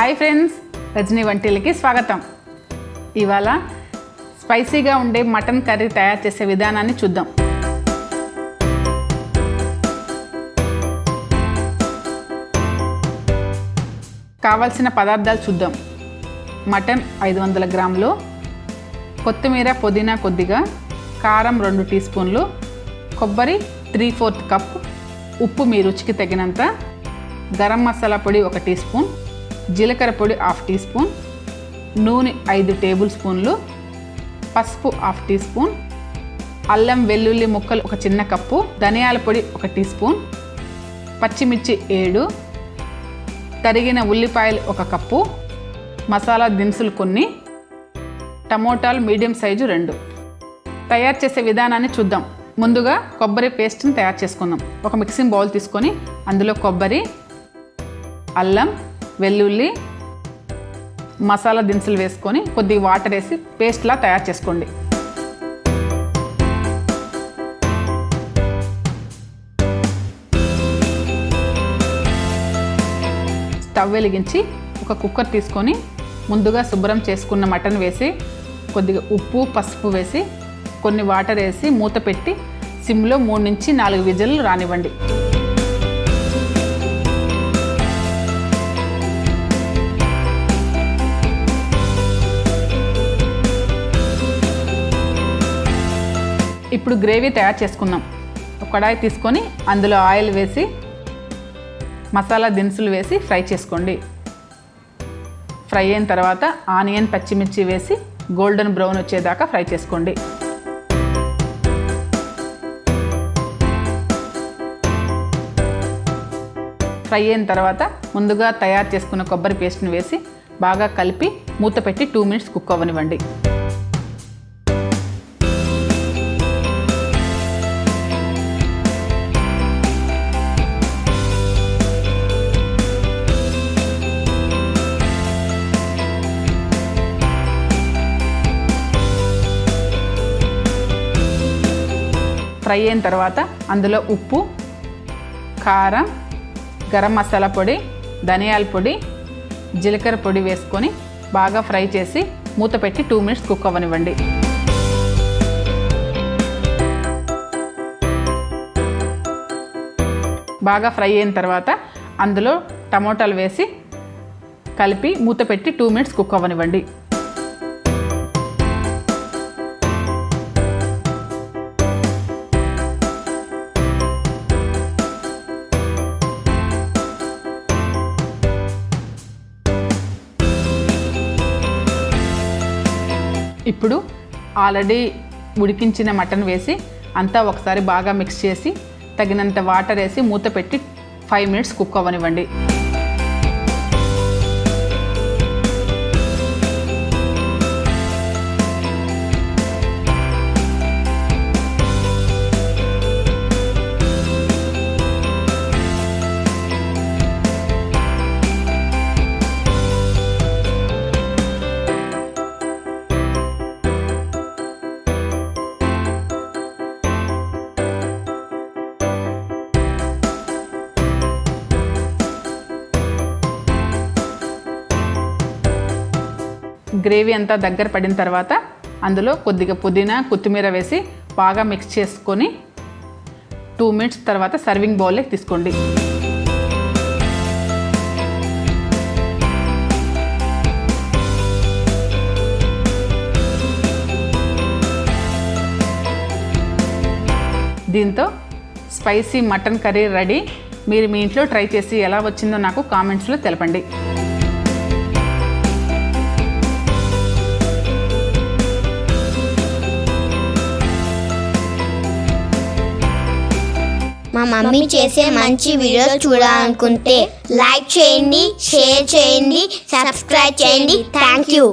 Hi friends, Rajani వంటిల్లుకి స్వాగతం. ఇవాళ స్పైసీగా ఉండే మటన్ కర్రీ తయారు చేసే విధానాన్ని చూద్దాం. కావాల్సిన పదార్థాలు చూద్దాం. మటన్ 500 గ్రాములు, కొత్తిమీర పుదీనా కొద్దిగా, కారం 2 టీ స్పూన్లు, కొబ్బరి 3/4 కప్, ఉప్పు మీ రుచికి తగినంత, గరం మసాలా పొడి 1 టీ స్పూన్, జీలకర్ర పొడి 1/2 టీ స్పూన్, నూనె 5 టేబుల్ స్పూన్లు, పసుపు 1/2 టీ స్పూన్, అల్లం వెల్లుల్లి ముక్కలు 1 చిన్న కప్పు, ధనియాల పొడి 1 టీ స్పూన్, పచ్చిమిర్చి 7, తరిగిన ఉల్లిపాయలు 1 కప్పు, మసాలా దినుసులు కొన్ని, టమోటాలు మీడియం సైజు 2. తయారు చేసే విధానాన్ని చూద్దాం. ముందుగా కొబ్బరి పేస్ట్ని తయారు చేసుకుందాం. ఒక మిక్సింగ్ బౌల్ తీసుకొని అందులో కొబ్బరి, అల్లం, వెల్లుల్లి, మసాలా దినుసులు వేసుకొని కొద్దిగా వాటర్ వేసి పేస్ట్లా తయారు చేసుకోండి. స్టవ్ వెలిగించి ఒక కుక్కర్ తీసుకొని ముందుగా శుభ్రం చేసుకున్న మటన్ వేసి కొద్దిగా ఉప్పు పసుపు వేసి కొన్ని వాటర్ వేసి మూత పెట్టి సిమ్లో 3 నుంచి 4 విజిల్లు రానివ్వండి. ఇప్పుడు గ్రేవీ తయారు చేసుకుందాం. ఒక కడాయి తీసుకొని అందులో ఆయిల్ వేసి మసాలా దినుసులు వేసి ఫ్రై చేసుకోండి. ఫ్రై అయిన తర్వాత ఆనియన్ పచ్చిమిర్చి వేసి గోల్డెన్ బ్రౌన్ వచ్చేదాకా ఫ్రై చేసుకోండి. ఫ్రై అయిన తర్వాత ముందుగా తయారు చేసుకున్న కొబ్బరి పేస్ట్ని వేసి బాగా కలిపి మూత పెట్టి 2 మినిట్స్ కుక్ అవ్వనివ్వండి. ఫ్రై అయిన తర్వాత అందులో ఉప్పు, కారం, గరం మసాలా పొడి, ధనియాల పొడి, జీలకర్ర పొడి వేసుకొని బాగా ఫ్రై చేసి మూత పెట్టి 2 మినిట్స్ కుక్ అవ్వనివ్వండి. బాగా ఫ్రై అయిన తర్వాత అందులో టమోటాలు వేసి కలిపి మూత పెట్టి 2 మినిట్స్ కుక్ అవ్వనివ్వండి. ఇప్పుడు ఆల్రెడీ ఉడికించిన మటన్ వేసి అంతా ఒకసారి బాగా మిక్స్ చేసి తగినంత వాటర్ వేసి మూత పెట్టి 5 మినిట్స్ కుక్ అవ్వనివ్వండి. గ్రేవీ అంతా దగ్గర పడిన తర్వాత అందులో కొద్దిగా పుదీనా కొత్తిమీర వేసి బాగా మిక్స్ చేసుకొని 2 మినిట్స్ తర్వాత సర్వింగ్ బౌల్లోకి తీసుకోండి. దీంతో స్పైసీ మటన్ కర్రీ రెడీ. మీరు మీ ఇంట్లో ట్రై చేసి ఎలా వచ్చిందో నాకు కామెంట్స్లో తెలపండి. మా మమ్మీ చేసే మంచి వీడియోస్ చూడాలనుకుంటే లైక్ చేయండి, షేర్ చేయండి, సబ్స్క్రైబ్ చేయండి. Thank you.